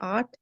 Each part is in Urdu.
8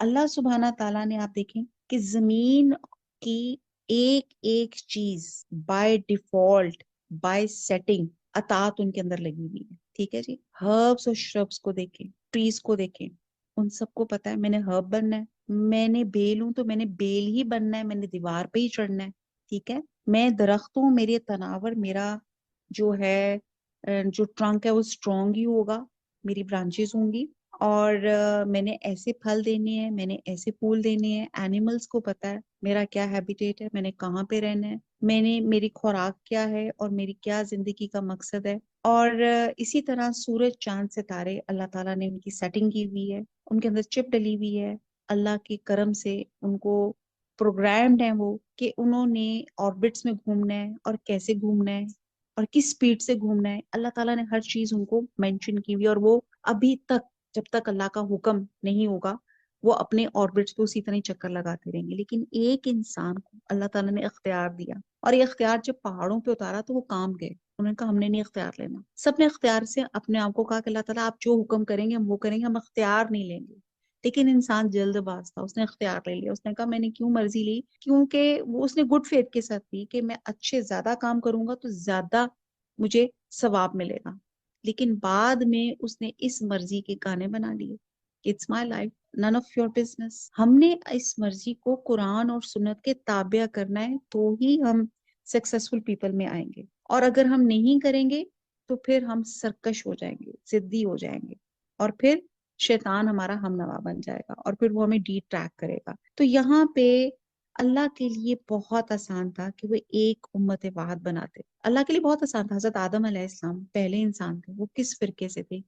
اللہ سبحانہ تعالیٰ نے آپ دیکھیں کہ زمین کی ایک ایک چیز بائی ڈیفالٹ بائی سیٹنگ اطاعت ان کے اندر لگی ہوئی ہے. ٹھیک ہے جی. ہربس اور شربس کو دیکھیں, ٹریز کو دیکھیں, ان سب کو پتا ہے میں نے ہرب بننا ہے, میں نے بیل ہوں تو میں نے بیل ہی بننا ہے, میں نے دیوار پہ ہی چڑھنا ہے. ٹھیک ہے. میں درخت ہوں, میرے تناور میرا جو ہے جو ٹرنک ہے وہ اسٹرانگ ہی ہوگا, میری برانچز ہوں گی, اور میں نے ایسے پھل دینے ہیں, میں نے ایسے پھول دینے ہیں. اینیملز کو پتا ہے میرا کیا ہیبیٹیٹ ہے, میں نے کہاں پہ رہنا ہے, میں نے میری خوراک کیا ہے اور میری کیا زندگی کا مقصد ہے. اور اسی طرح سورج چاند ستارے اللہ تعالیٰ نے ان کی سیٹنگ کی ہوئی ہے, ان کے اندر چپ ڈلی ہوئی ہے. اللہ کے کرم سے ان کو پروگرامڈ ہیں وہ کہ انہوں نے آربٹس میں گھومنا ہے اور کیسے گھومنا ہے اور کس سپیڈ سے گھومنا ہے. اللہ تعالیٰ نے ہر چیز ان کو مینشن کی ہوئی ہے, اور وہ ابھی تک جب تک اللہ کا حکم نہیں ہوگا وہ اپنے آربٹس پہ اسی طرح ہی چکر لگاتے رہیں گے. لیکن ایک انسان کو اللہ تعالیٰ نے اختیار دیا, اور یہ اختیار جب پہاڑوں پہ اتارا تو وہ کام گئے. انہوں نے کہا ہم نے نہیں اختیار لینا. سب نے اختیار سے اپنے آپ کو کہا کہ اللہ تعالیٰ آپ جو حکم کریں گے ہم وہ کریں گے, ہم اختیار نہیں لیں گے. لیکن انسان جلد باز تھا, اس نے اختیار لے لیا. اس نے کہا میں نے کیوں مرضی لی, کیونکہ وہ اس نے گڈ فیتھ کے ساتھ لی کہ میں اچھے زیادہ کام کروں گا تو زیادہ مجھے ثواب ملے گا. لیکن بعد میں اس نے اس مرضی کے گانے بنا لیے, it's my life none of your business. ہم نے اس مرضی کو قرآن اور سنت کے تابع کرنا ہے تو ہی ہم سکسیسفل پیپل میں آئیں گے, اور اگر ہم نہیں کریں گے تو پھر ہم سرکش ہو جائیں گے, ضدی ہو جائیں گے, اور پھر شیطان ہمارا ہم نوا بن جائے گا اور پھر وہ ہمیں ڈی ٹریک کرے گا. تو یہاں پہ اللہ کے لیے بہت آسان تھا کہ وہ ایک امت واحد بناتے. اللہ کے لیے بہت آسان تھا. حضرت آدم علیہ السلام پہلے انسان تھے, وہ کس فرقے سے تھے,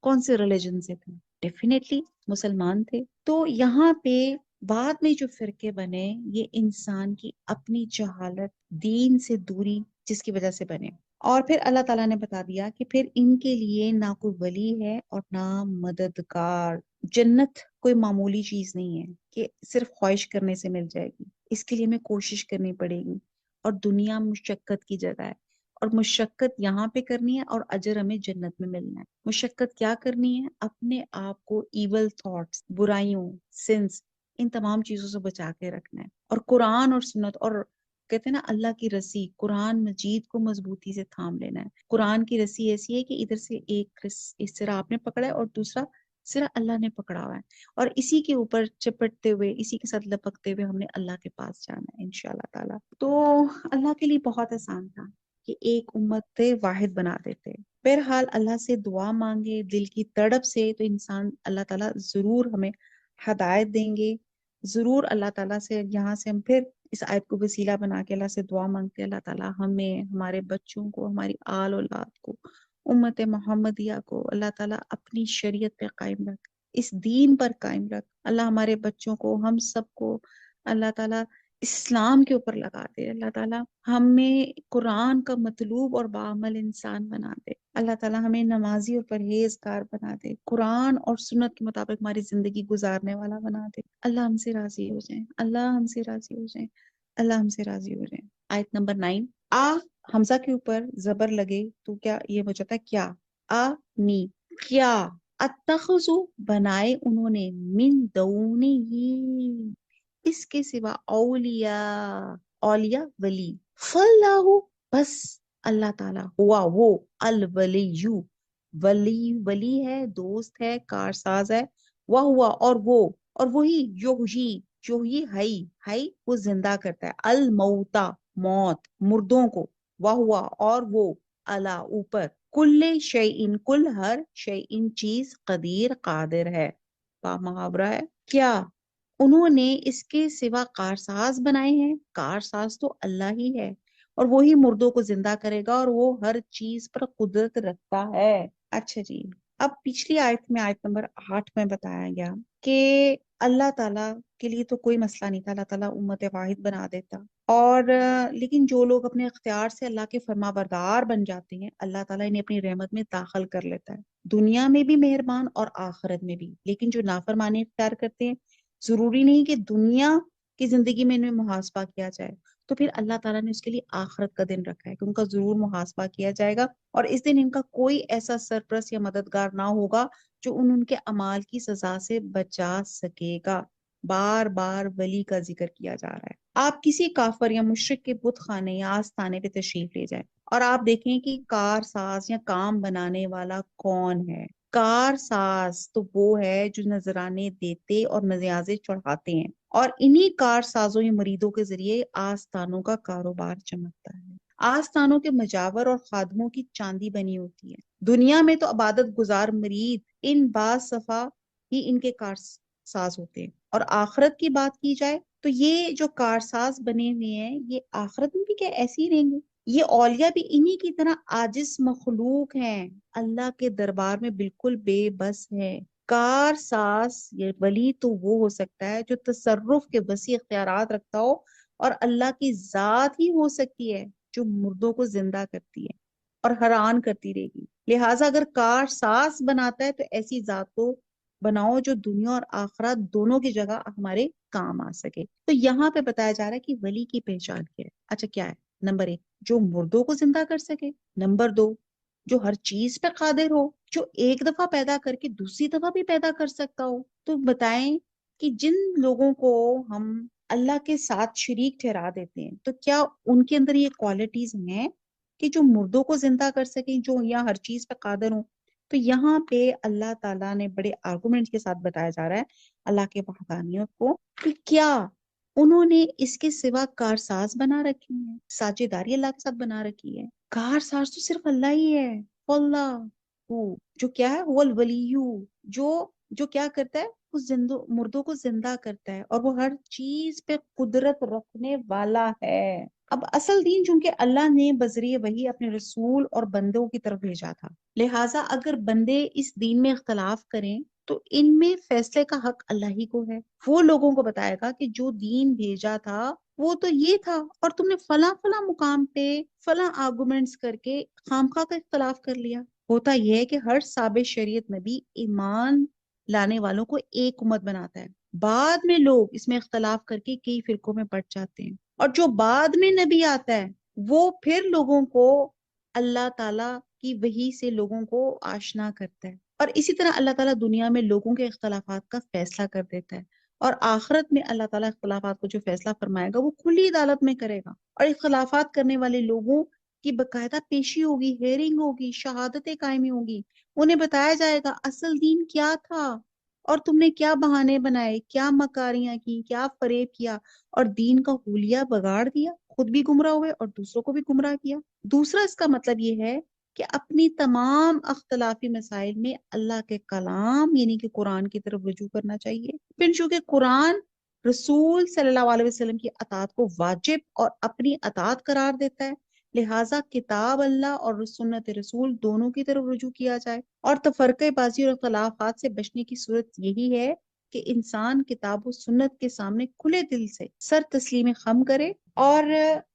کون سے ریلیجن سے تھے؟ ڈیفینیٹلی مسلمان تھے. تو یہاں پہ بعد میں جو فرقے بنے یہ انسان کی اپنی جہالت, دین سے دوری جس کی وجہ سے بنے. اور پھر اللہ تعالیٰ نے بتا دیا کہ پھر ان کے لیے نہ کوئی ولی ہے اور نہ مددگار. جنت کوئی معمولی چیز نہیں ہے کہ صرف خواہش کرنے سے مل جائے گی, اس کے لیے ہمیں کوشش کرنی پڑے گی. اور دنیا مشقت کی جگہ ہے, اور مشقت یہاں پہ کرنی ہے اور اجر ہمیں جنت میں ملنا ہے. مشقت کیا کرنی ہے؟ اپنے آپ کو ایول تھاٹس, برائیوں, سنس, ان تمام چیزوں سے بچا کے رکھنا ہے. اور قرآن اور سنت, اور کہتے ہیں نا اللہ کی رسی, قرآن مجید کو مضبوطی سے تھام لینا ہے. قرآن کی رسی ایسی ہے کہ ادھر سے ایک اس طرح آپ نے پکڑا ہے اور دوسرا صرف اللہ نے پکڑا ہوا ہے, اور اسی کے اوپر چپٹتے ہوئے, اسی کے ساتھ لپکتے ہوئے ہم نے اللہ کے پاس جانا ہے انشاءاللہ تعالی. تو اللہ کے لیے بہت آسان تھا کہ ایک امت واحد بنا دیتے. بہرحال اللہ سے دعا مانگے دل کی تڑپ سے تو انسان, اللہ تعالیٰ ضرور ہمیں ہدایت دیں گے. ضرور اللہ تعالیٰ سے, یہاں سے ہم پھر اس آیت کو وسیلہ بنا کے اللہ سے دعا مانگتے, اللہ تعالیٰ ہمیں, ہمارے بچوں کو, ہماری آل اولاد کو, امت محمدیہ کو اللہ تعالیٰ اپنی شریعت پہ قائم رکھ, اس دین پر قائم رکھ. اللہ ہمارے بچوں کو, ہم سب کو اللہ تعالیٰ اسلام کے اوپر لگا دے. اللہ تعالیٰ ہمیں قرآن کا مطلوب اور بعمل انسان بنا دے. اللہ تعالیٰ ہمیں نمازی اور پرہیزگار بنا دے, قرآن اور سنت کے مطابق ہماری زندگی گزارنے والا بنا دے. اللہ ہم سے راضی ہو جائیں, اللہ ہم سے راضی ہو جائیں, اللہ ہم سے راضی ہو جائیں. آیت نمبر 9. آ حمزہ کے اوپر زبر لگے تو کیا یہ ہو جاتا ہے کیا, آ نی, کیا, اتخذو بنائے انہوں نے, من دونی ہی اس کے سوا, اولیاء, اولیاء ولی, فاللہ بس اللہ تعالیٰ, ہوا وہ, الولیو ولی, ولی ہے, دوست ہے, کارساز ہے, وہ ہوا اور وہ, اور وہی, یحیی, یحیی ہئی, ہئی وہ زندہ کرتا ہے, الموتا موت, مردوں کو, وہ ہوا اور وہ, اللہ اوپر, کل شیئن کل ہر شیئن چیز, قدیر قادر ہے. با محاورہ ہے. کیا انہوں نے اس کے سوا کارساز بنائے ہیں؟ کارساز تو اللہ ہی ہے, اور وہی مردوں کو زندہ کرے گا, اور وہ ہر چیز پر قدرت رکھتا ہے. اچھا جی, اب پچھلی آیت میں, آیت نمبر 8 میں بتایا گیا کہ اللہ تعالیٰ کے لیے تو کوئی مسئلہ نہیں تھا, اللہ تعالیٰ امت واحد بنا دیتا. اور لیکن جو لوگ اپنے اختیار سے اللہ کے فرما بردار بن جاتے ہیں, اللہ تعالیٰ انہیں اپنی رحمت میں داخل کر لیتا ہے, دنیا میں بھی مہربان اور آخرت میں بھی. لیکن جو نافرمانی اختیار کرتے ہیں, ضروری نہیں کہ دنیا کی زندگی میں انہیں محاسبہ کیا جائے, تو پھر اللہ تعالیٰ نے اس کے لیے آخرت کا دن رکھا ہے کہ ان کا ضرور محاسبہ کیا جائے گا، اور اس دن ان کا کوئی ایسا سرپرست یا مددگار نہ ہوگا جو ان کے اعمال کی سزا سے بچا سکے گا۔ بار بار ولی کا ذکر کیا جا رہا ہے۔ آپ کسی کافر یا مشرک کے بت خانے یا آستانے پہ تشریف لے جائیں اور آپ دیکھیں کہ کار ساز یا کام بنانے والا کون ہے۔ کار ساز تو وہ ہے جو نذرانے دیتے اور مزیازے چڑھاتے ہیں، اور انہی کار سازوں یا مریدوں کے ذریعے آستانوں کا کاروبار چمکتا ہے۔ آستانوں کے مجاور اور خادموں کی چاندی بنی ہوتی ہے۔ دنیا میں تو عبادت گزار مرید ان باز صفا ہی ان کے کار ساز ہوتے ہیں، اور آخرت کی بات کی جائے تو یہ جو کارساز بنے ہوئے ہیں یہ آخرت میں بھی کیا ایسے ہی رہیں گے؟ یہ اولیاء بھی انہی کی طرح عاجز مخلوق ہیں، اللہ کے دربار میں بالکل بے بس ہے۔ کار ساز یہ ولی تو وہ ہو سکتا ہے جو تصرف کے وسیع اختیارات رکھتا ہو، اور اللہ کی ذات ہی ہو سکتی ہے جو مردوں کو زندہ کرتی ہے اور حیران کرتی رہے گی۔ لہٰذا اگر کار ساز بناتا ہے تو ایسی ذات کو بناؤ جو دنیا اور آخرت دونوں کی جگہ ہمارے کام آ سکے۔ تو یہاں پہ بتایا جا رہا ہے کہ ولی کی پہچان کیا ہے۔ اچھا کیا ہے؟ نمبر 1 جو مردوں کو زندہ کر سکے، نمبر 2 جو ہر چیز پہ قادر ہو، جو ایک دفعہ پیدا کر کے دوسری دفعہ بھی پیدا کر سکتا ہو۔ تو بتائیں کہ جن لوگوں کو ہم اللہ کے ساتھ شریک ٹھہرا دیتے ہیں تو کیا ان کے اندر یہ کوالٹیز ہیں کہ جو مردوں کو زندہ کر سکیں، جو یا ہر چیز پہ قادر ہوں؟ تو یہاں پہ اللہ تعالیٰ نے بڑے آرگومنٹ کے ساتھ بتایا جا رہا ہے اللہ کے وحدانیت کو، کہ کیا انہوں نے اس کے سوا کارساز بنا رکھی ہیں، ساجداری اللہ کے ساتھ بنا رکھی ہے؟ کارساز تو صرف اللہ ہی ہے، اللہ جو کیا ہے وہ الولیو، جو کیا کرتا ہے وہ مردوں کو زندہ کرتا ہے، اور وہ ہر چیز پہ قدرت رکھنے والا ہے۔ اب اصل دین چونکہ اللہ نے بذریعہ وحی اپنے رسول اور بندوں کی طرف بھیجا تھا، لہٰذا اگر بندے اس دین میں اختلاف کریں تو ان میں فیصلے کا حق اللہ ہی کو ہے۔ وہ لوگوں کو بتائے گا کہ جو دین بھیجا تھا وہ تو یہ تھا، اور تم نے فلاں فلاں مقام پہ فلاں آرگومنٹس کر کے خامخواہ کا اختلاف کر لیا۔ ہوتا یہ ہے کہ ہر ثابت شریعت نبی ایمان لانے والوں کو ایک امت بناتا ہے، بعد میں لوگ اس میں اختلاف کر کے کئی فرقوں میں بٹ جاتے ہیں، اور جو بعد میں نبی آتا ہے وہ پھر لوگوں کو اللہ تعالیٰ کی وحی سے لوگوں کو آشنا کرتا ہے، اور اسی طرح اللہ تعالیٰ دنیا میں لوگوں کے اختلافات کا فیصلہ کر دیتا ہے، اور آخرت میں اللہ تعالیٰ اختلافات کو جو فیصلہ فرمائے گا وہ کھلی عدالت میں کرے گا، اور اختلافات کرنے والے لوگوں کی باقاعدہ پیشی ہوگی، ہیئرنگ ہوگی، شہادتیں قائم ہوگی، انہیں بتایا جائے گا اصل دین کیا تھا، اور تم نے کیا بہانے بنائے، کیا مکاریاں کی، کیا فریب کیا، اور دین کا حلیہ بگاڑ دیا، خود بھی گمراہ ہوئے اور دوسروں کو بھی گمراہ کیا۔ دوسرا اس کا مطلب یہ ہے کہ اپنی تمام اختلافی مسائل میں اللہ کے کلام یعنی کہ قرآن کی طرف رجوع کرنا چاہیے۔ پھر چونکہ قرآن رسول صلی اللہ علیہ وسلم کی اطاعت کو واجب اور اپنی اطاعت قرار دیتا ہے، لہٰذا کتاب اللہ اور سنت رسول دونوں کی طرف رجوع کیا جائے، اور تفرقہ بازی اور اختلافات سے بچنے کی صورت یہی ہے کہ انسان کتاب و سنت کے سامنے کھلے دل سے سر تسلیم خم کرے۔ اور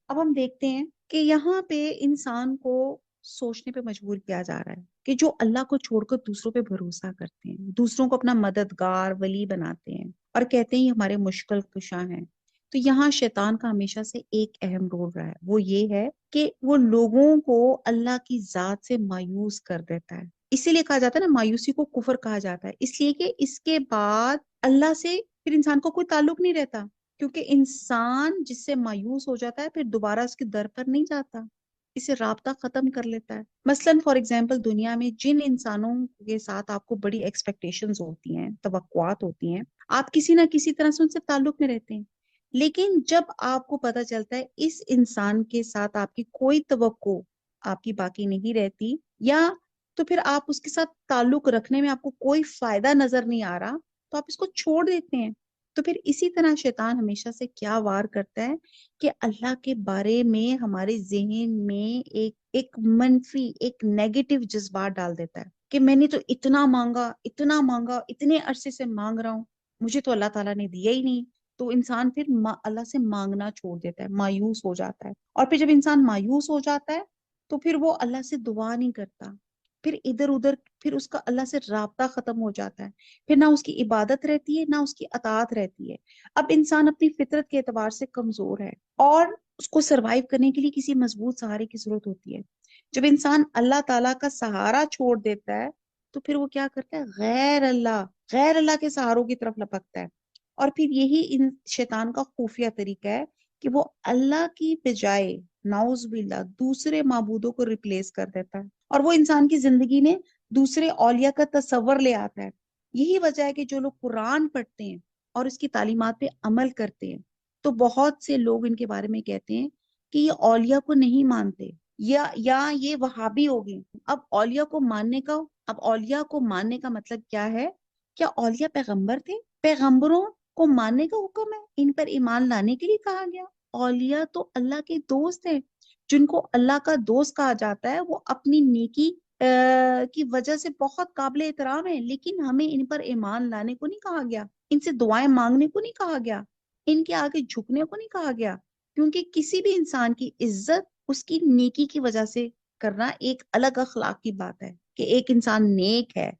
اب ہم دیکھتے ہیں کہ یہاں پہ انسان کو سوچنے پہ مجبور کیا جا رہا ہے کہ جو اللہ کو چھوڑ کر دوسروں پہ بھروسہ کرتے ہیں، دوسروں کو اپنا مددگار ولی بناتے ہیں اور کہتے ہیں یہ ہمارے مشکل کشاں ہیں، تو یہاں شیطان کا ہمیشہ سے ایک اہم رول رہا ہے، وہ یہ ہے کہ وہ لوگوں کو اللہ کی ذات سے مایوس کر دیتا ہے۔ اسی لیے کہا جاتا ہے نا، مایوسی کو کفر کہا جاتا ہے، اس لیے کہ اس کے بعد اللہ سے پھر انسان کو کوئی تعلق نہیں رہتا، کیونکہ انسان جس سے مایوس ہو جاتا ہے پھر دوبارہ اس کے در پر نہیں جاتا، اسے رابطہ ختم کر لیتا ہے۔ مثلاً فار ایگزامپل دنیا میں جن انسانوں کے ساتھ آپ کو بڑی ایکسپیکٹیشنز ہوتی ہیں، توقعات ہوتی ہیں، آپ کسی نہ کسی طرح سے ان سے تعلق میں رہتے ہیں، لیکن جب آپ کو پتہ چلتا ہے اس انسان کے ساتھ آپ کی کوئی توقع آپ کی باقی نہیں رہتی، یا تو پھر آپ اس کے ساتھ تعلق رکھنے میں آپ کو کوئی فائدہ نظر نہیں آ رہا تو آپ اس کو چھوڑ دیتے ہیں۔ تو پھر اسی طرح شیطان ہمیشہ سے کیا وار کرتا ہے کہ اللہ کے بارے میں ہمارے ذہن میں ایک منفی، ایک نیگیٹو جذبات ڈال دیتا ہے کہ میں نے تو اتنا مانگا، اتنے عرصے سے مانگ رہا ہوں، مجھے تو اللہ تعالیٰ نے دیا ہی نہیں۔ تو انسان پھر اللہ سے مانگنا چھوڑ دیتا ہے، مایوس ہو جاتا ہے، اور پھر جب انسان مایوس ہو جاتا ہے تو پھر وہ اللہ سے دعا نہیں کرتا، پھر ادھر ادھر، پھر اس کا اللہ سے رابطہ ختم ہو جاتا ہے، پھر نہ اس کی عبادت رہتی ہے نہ اس کی اطاعت رہتی ہے۔ اب انسان اپنی فطرت کے اعتبار سے کمزور ہے، اور اس کو سروائیو کرنے کے لیے کسی مضبوط سہارے کی ضرورت ہوتی ہے. جب انسان اللہ تعالیٰ کا سہارا چھوڑ دیتا ہے تو پھر وہ کیا کرتا ہے؟ غیر اللہ کے سہاروں کی طرف لپکتا ہے. اور پھر یہی ان شیطان کا خفیہ طریقہ ہے کہ وہ اللہ کی بجائے نعوذ باللہ دوسرے معبودوں کو ریپلیس کر دیتا ہے، اور وہ انسان کی زندگی میں دوسرے اولیاء کا تصور لے آتا ہے. یہی وجہ ہے کہ جو لوگ قرآن پڑھتے ہیں اور اس کی تعلیمات پہ عمل کرتے ہیں تو بہت سے لوگ ان کے بارے میں کہتے ہیں کہ یہ اولیاء کو نہیں مانتے، یا یہ وہابی ہو گئے. اب اولیاء کو ماننے کا مطلب کیا ہے؟ کیا اولیاء پیغمبر تھے؟ پیغمبروں کو ماننے کا حکم ہے، ان پر ایمان لانے کے لیے کہا گیا. اولیاء تو اللہ کے دوست ہیں، جن کو اللہ کا دوست کہا جاتا ہے. وہ اپنی نیکی کی وجہ سے بہت قابل احترام ہے، لیکن ہمیں ان پر ایمان لانے کو نہیں کہا گیا، ان سے دعائیں مانگنے کو نہیں کہا گیا، ان کے آگے جھکنے کو نہیں کہا گیا. کیونکہ کسی بھی انسان کی عزت اس کی نیکی کی وجہ سے کرنا ایک الگ اخلاق کی بات ہے کہ ایک انسان نیک ہے،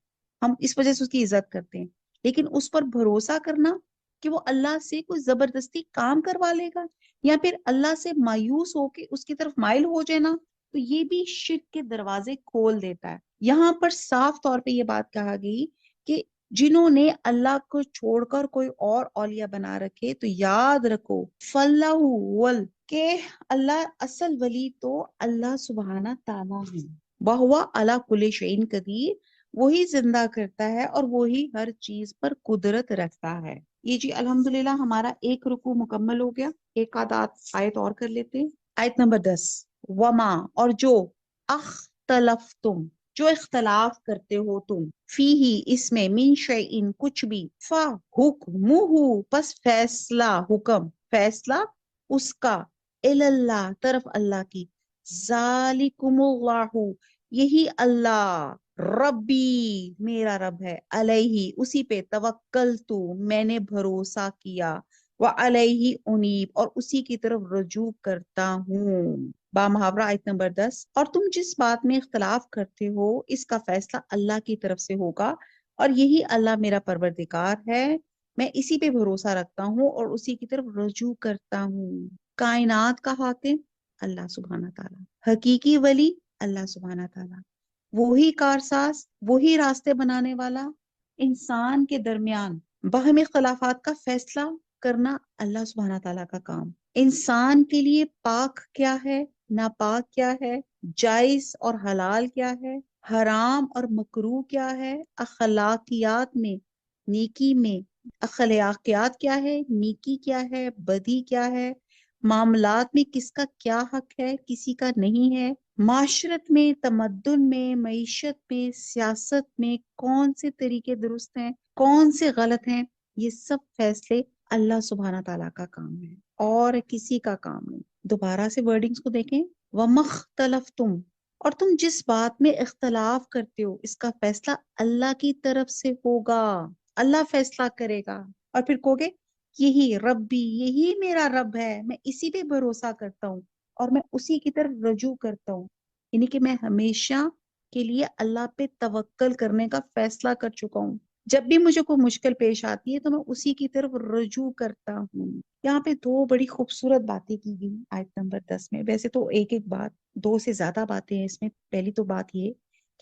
ہم اس وجہ سے اس کی عزت کرتے ہیں. لیکن اس پر بھروسہ کرنا کہ وہ اللہ سے کوئی زبردستی کام کروا لے گا یا پھر اللہ سے مایوس ہو کے اس کی طرف مائل ہو جانا، تو یہ بھی شرک کے دروازے کھول دیتا ہے. یہاں پر صاف طور پہ یہ بات کہا گئی کہ جنہوں نے اللہ کو چھوڑ کر کوئی اور اولیاء بنا رکھے تو یاد رکھو فَاللَّهُ وَل کہ اللہ اصل ولی تو اللہ سبحانہ تعالیٰ ہے. وَهُوَ عَلَى كُلِّ شَيْءٍ قَدِيرٌ، وہی زندہ کرتا ہے اور وہی ہر چیز پر قدرت رکھتا ہے. یہ جی الحمدللہ ہمارا ایک رکوع مکمل ہو گیا. ایک آیت اور کر لیتے ہیں. آیت نمبر 10. وما، اور جو اختلفتم، جو اختلاف کرتے ہو تم، فی ہی اس میں، من شیئن کچھ بھی، فحکمہ پس فیصلہ، حکم فیصلہ اس کا، اللہ طرف اللہ کی، ذالکم اللہ یہی اللہ، ربی میرا رب ہے، علیہ اسی پہ، توکلتو میں نے بھروسہ کیا، وعلیہ انیب اور اسی کی طرف رجوع کرتا ہوں. با محاورہ آیت نمبر 10. اور تم جس بات میں اختلاف کرتے ہو اس کا فیصلہ اللہ کی طرف سے ہوگا، اور یہی اللہ میرا پروردگار ہے، میں اسی پہ بھروسہ رکھتا ہوں اور اسی کی طرف رجوع کرتا ہوں. کائنات کا حاکم اللہ سبحانہ تعالیٰ، حقیقی ولی اللہ سبحانہ تعالیٰ، وہی کارساز، وہی راستے بنانے والا. انسان کے درمیان باہمی اختلافات کا فیصلہ کرنا اللہ سبحانہ تعالیٰ کا کام. انسان کے لیے پاک کیا ہے، ناپاک کیا ہے، جائز اور حلال کیا ہے، حرام اور مکروہ کیا ہے، اخلاقیات میں، نیکی میں، اخلاقیات کیا ہے، نیکی کیا ہے، بدی کیا ہے، معاملات میں کس کا کیا حق ہے، کسی کا نہیں ہے، معاشرت میں، تمدن میں، معیشت میں، سیاست میں کون سے طریقے درست ہیں، کون سے غلط ہیں، یہ سب فیصلے اللہ سبحانہ تعالیٰ کا کام ہے اور کسی کا کام نہیں. دوبارہ سے ورڈنگز کو دیکھیں. وَمَخْتَلَفْتُمْ، اور تم جس بات میں اختلاف کرتے ہو اس کا فیصلہ اللہ کی طرف سے ہوگا، اللہ فیصلہ کرے گا. اور پھر کہو گے یہی ربی، یہی میرا رب ہے، میں اسی پہ بھروسہ کرتا ہوں اور میں اسی کی طرف رجوع کرتا ہوں. یعنی کہ میں ہمیشہ کے لیے اللہ پہ توکل کرنے کا فیصلہ کر چکا ہوں. جب بھی مجھے کوئی مشکل پیش آتی ہے تو میں اسی کی طرف رجوع کرتا ہوں. یہاں پہ دو بڑی خوبصورت باتیں کی گئی آیت نمبر 10 میں. ویسے تو ایک ایک بات، دو سے زیادہ باتیں ہیں اس میں. پہلی تو بات یہ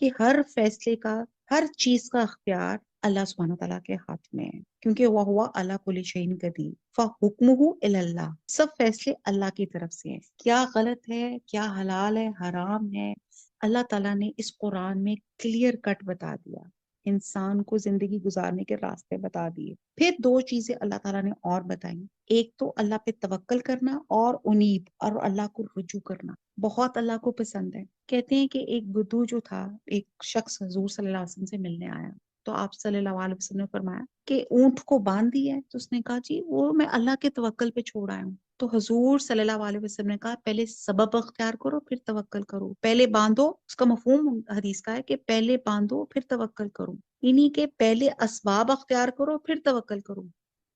کہ ہر فیصلے کا، ہر چیز کا اختیار اللہ سبحانہ تعالیٰ کے ہاتھ میں ہے، کیونکہ وہ ہوا علی کل شیء قدیر، فحکمہ الی اللہ، سب فیصلے اللہ کی طرف سے ہیں. کیا غلط ہے، کیا حلال ہے، حرام ہے، اللہ تعالیٰ نے اس قرآن میں کلیئر کٹ بتا دیا، انسان کو زندگی گزارنے کے راستے بتا دیے. پھر دو چیزیں اللہ تعالیٰ نے اور بتائیں، ایک تو اللہ پہ توکل کرنا اور انیب، اور اللہ کو رجوع کرنا. بہت اللہ کو پسند ہے. کہتے ہیں کہ ایک بدو جو تھا، ایک شخص حضور صلی اللہ علیہ وسلم سے ملنے آیا تو آپ صلی اللہ علیہ وسلم نے فرمایا کہ اونٹ کو باندھ دیا ہے؟ تو اس نے کہا جی وہ میں اللہ کے توکل پہ چھوڑ آیا ہوں. تو حضور صلی اللہ علیہ وسلم نے کہا پہلے سبب اختیار کرو پھر توکل کرو. پہلے باندھو، اس کا مفہوم حدیث کا ہے کہ پہلے باندھو پھر توکل کرو، یعنی کہ پہلے اسباب اختیار کرو پھر توکل کرو.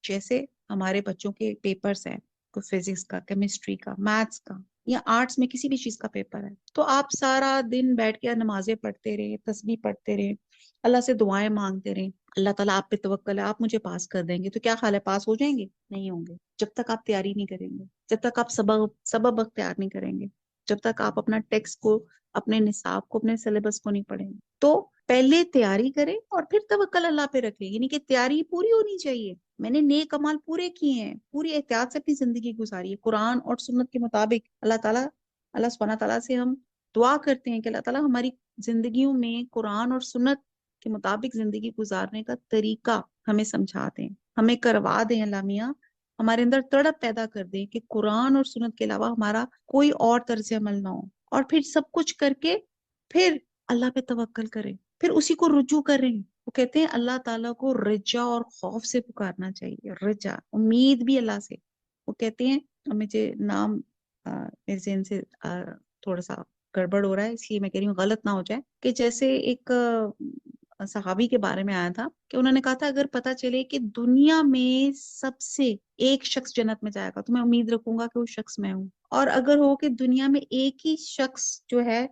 جیسے ہمارے بچوں کے پیپرز ہیں، کوئی فزکس کا، کیمسٹری کا، میتھس کا، یا آرٹس میں کسی بھی چیز کا پیپر ہے، تو آپ سارا دن بیٹھ کے نمازیں پڑھتے رہے، تسبیح پڑھتے رہے، اللہ سے دعائیں مانگتے رہے، اللہ تعالیٰ آپ پہ توکل ہے، آپ مجھے پاس کر دیں گے، تو کیا خیال ہے پاس ہو جائیں گے؟ نہیں ہوں گے جب تک آپ تیاری نہیں کریں گے، جب تک آپ سبب اختیار نہیں کریں گے، جب تک آپ اپنا ٹیکسٹ کو، اپنے نصاب کو، اپنے سلیبس کو نہیں پڑھیں گے۔ تو پہلے تیاری کریں اور پھر توکل اللہ پہ رکھیں، یعنی کہ تیاری پوری ہونی چاہیے۔ میں نے نیک امال پورے کیے ہیں، پوری احتیاط سے اپنی زندگی گزاری ہے قرآن اور سنت کے مطابق۔ اللہ سبحانہ تعالیٰ سے ہم دعا کرتے ہیں کہ اللہ تعالیٰ ہماری زندگیوں میں قرآن اور سنت کے مطابق زندگی گزارنے کا طریقہ ہمیں سمجھا دیں، ہمیں کروا دیں اللہ میاں، ہمارے اندر تڑپ پیدا کر دیں کہ قرآن اور سنت کے علاوہ ہمارا کوئی اور طرز عمل نہ ہو، اور پھر سب کچھ کر کے پھر اللہ پہ توکل کریں، پھر اسی کو رجوع کریں۔ وہ کہتے ہیں اللہ تعالیٰ کو رجا اور خوف سے پکارنا چاہیے، رجا امید بھی اللہ سے۔ وہ کہتے ہیں، مجھے نام میرے ذہن سے تھوڑا سا گڑبڑ ہو رہا ہے، اس لیے میں کہہ رہی ہوں غلط نہ ہو جائے، کہ جیسے ایک صحابی کے بارے میں آیا تھا کہ انہوں نے کہا تھا اگر پتا چلے کہ دنیا میں سب سے ایک شخص جنت میں جائے گا تو میں امید رکھوں گا کہ وہ شخص میں ہوں، اور اگر ہو کہ دنیا میں ایک ہی شخص جو ہے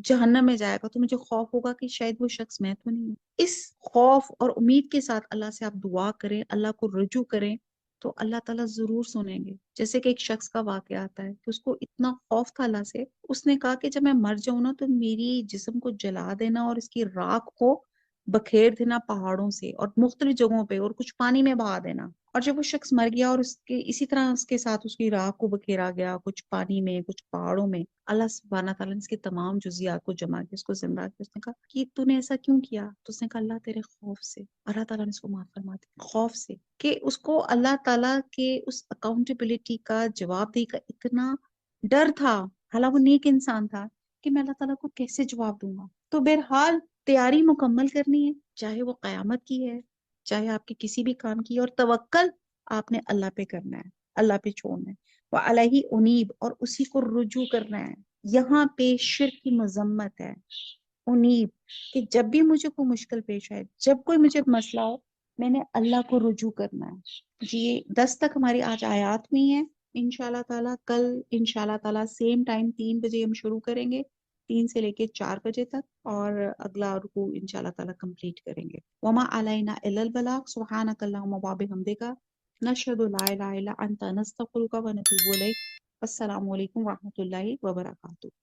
جہنم میں جائے گا تو مجھے خوف ہوگا کہ شاید وہ شخص میں تو نہیں ہوں۔ اس خوف اور امید کے ساتھ اللہ سے آپ دعا کریں، اللہ کو رجوع کریں، تو اللہ تعالیٰ ضرور سنیں گے۔ جیسے کہ ایک شخص کا واقعہ آتا ہے کہ اس کو اتنا خوف تھا اللہ سے، اس نے کہا کہ جب میں مر جاؤں نا تو میری جسم کو جلا دینا اور اس کی راکھ کو بکھیر دینا پہاڑوں سے اور مختلف جگہوں پہ، اور کچھ پانی میں بہا دینا۔ اور جب وہ شخص مر گیا اور اسی طرح اس کے ساتھ اس کی راکھ کو بکھیرا گیا، کچھ پانی میں کچھ پہاڑوں میں، اللہ سبحانہ تعالیٰ نے اس کے تمام جزیات کو جمع کیا، اس کو زندہ کیا۔ اس نے کہا کہ تو نے ایسا کیوں کیا؟ تو اس نے کہا اللہ تیرے خوف سے۔ اللہ تعالیٰ نے اس کو معاف فرما دیا، خوف سے، کہ اس کو اللہ تعالیٰ کے اس اکاؤنٹیبلٹی کا، جواب دہی کا اتنا ڈر تھا، حالانکہ وہ نیک انسان تھا، کہ میں اللہ تعالیٰ کو کیسے جواب دوں گا۔ تو بہرحال تیاری مکمل کرنی ہے، چاہے وہ قیامت کی ہے، چاہے آپ کے کسی بھی کام کی ہے، اور توکل آپ نے اللہ پہ کرنا ہے، اللہ پہ چھوڑنا ہے، وہ علیہ انیب، اور اسی کو رجوع کرنا ہے۔ یہاں پہ شرک کی مذمت ہے، انیب، کہ جب بھی مجھے کوئی مشکل پیش آئے، جب کوئی مجھے مسئلہ ہو، میں نے اللہ کو رجوع کرنا ہے۔ جی 10 تک ہماری آج آیات ہوئی ہیں، انشاءاللہ تعالیٰ کل انشاءاللہ تعالیٰ سیم ٹائم 3 بجے ہم شروع کریں گے، 3 سے لے کے 4 بجے تک، اور اگلا رکوع انشاءاللہ تعالیٰ کمپلیٹ کریں گے۔ وما علینا الا البلاغ، سبحانک اللہم وبحمدک، نشہد لا الہ الا انت، نستغفرک ونتوب الیک۔ السلام علیکم ورحمۃ اللہ وبرکاتہ۔